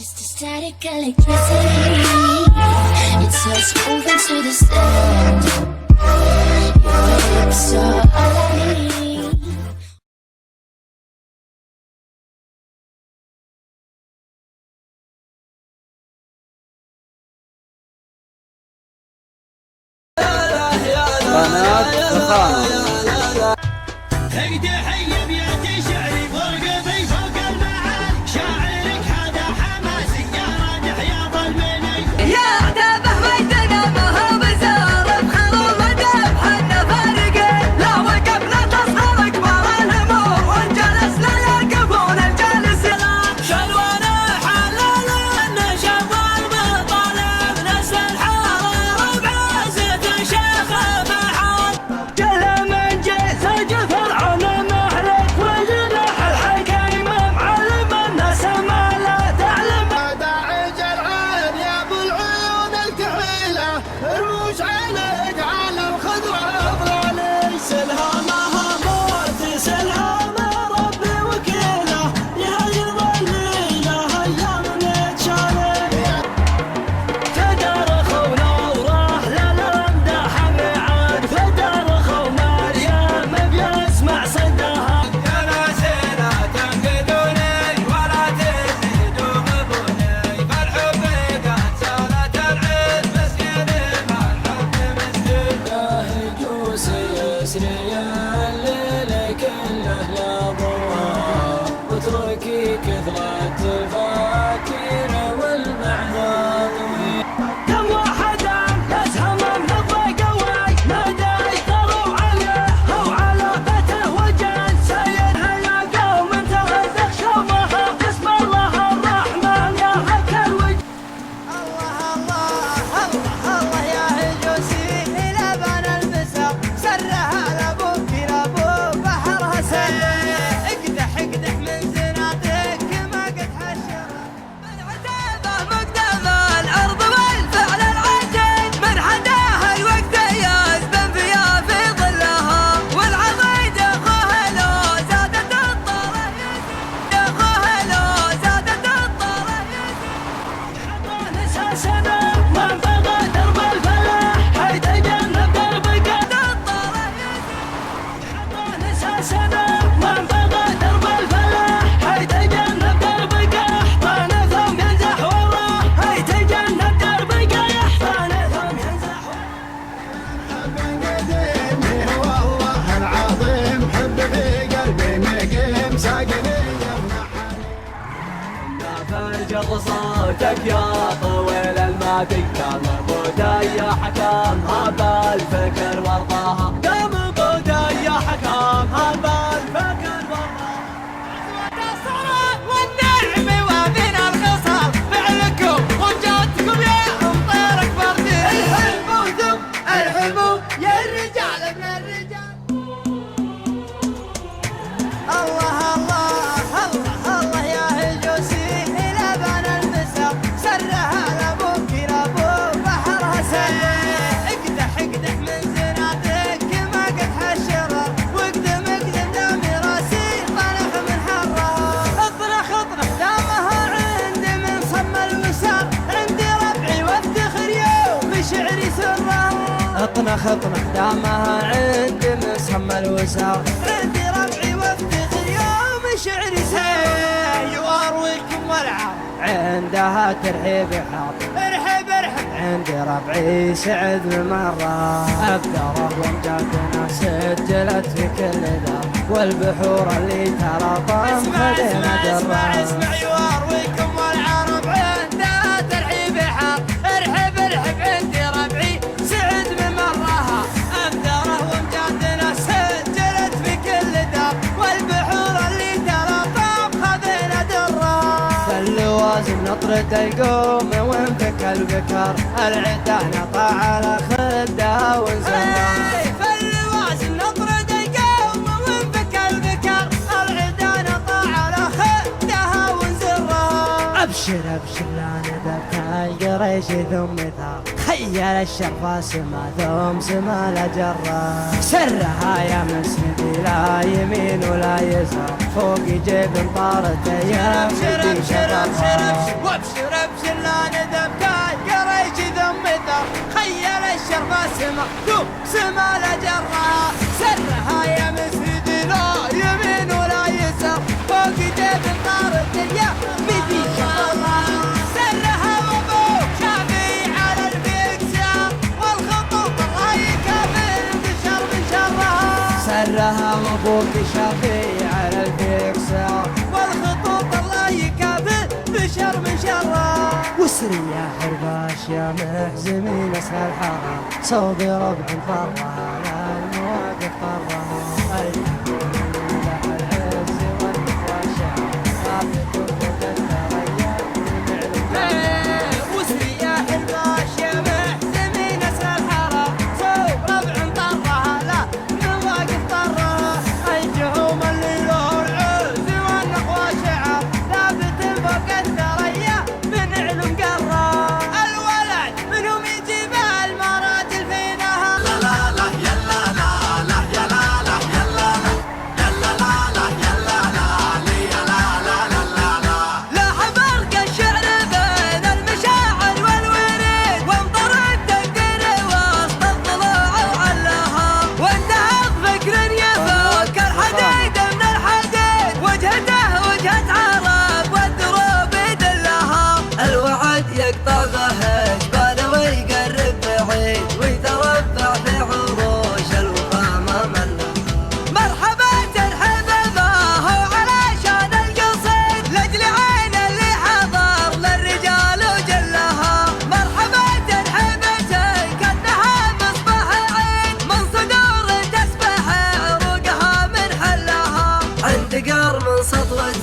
Just a static electricity. It's us moving to the sound. Your hips are all I need. قناة الخانة. واتركي كثرة الفاكر والمعنى طويل. كم واحد يسهم من الضيق قوي نادى يقروا عليه او علاقته وجل سيدها يا قوم انتهت شومها بسم الله الرحمن يا هك الوجه. الله الله الله الله يا هجوسي لبن المسق سرها لابوك لابو بحرها سر. صوتك يا طويل المادي قام بودي يا حكام هذا الفكر ورضاها قام بودي يا حكام هذا الفكر ورضاها. الصلاة والنعم وبين الخصال فعلكم وجاتكم يا مطيرك فردي. الحلم وذم الحلم يا الرجال ابن الرجال. الله الله الله الله يا هجوسي اطنخ دامها عند مسمى الوساق عندي ربعي وافتخر يوم شعري سيء وارويكم والعاب عندها ترحيب حاط ارحب ارحب عندي ربعي سعد بمرة أبدره وامجادنا سجلت في كل ذا والبحور اللي ترى طام خدينا درة. اسمع يوارويكم والعرب عندها ترحيب حاط ارحب ارحب عندي ربعي سعد بمرها أبدره وامجادنا سجلت في كل دار والبحور اللي ترى طام خذينا درة. فاللوازم نطرد يقوم وانفك البكر العدا نطع على خدها ونزلها. فاللوازم نطرد يقوم وانفك البكر العدا نطع على خدها ونزلها. ابشر ابشر لا ندبت القريش ثم ثار خيل الشرفة سما ثم سما لجرة سرها يا مسندي لا يمين ولا يسار فوق جيب طارت ايام ابشر ابشر ابشر ابشر ابشر لا ندم قريش ذمته خيل الشرف سما ذو سما لجرها سرها يا مسجد لا يمين ولا يسار فوق جيب طار الدنيا بدي شرها سرها وابو شافي على البيكسار والخطوط الرايكة بالبشر من شرها سرها وابوك شافي على البيكسار والخطوط الرايكة بالبشر من شرها وسري يا حرباش يا محزمين اسهل الحاره صوبي ربع فرها على المواقف فرها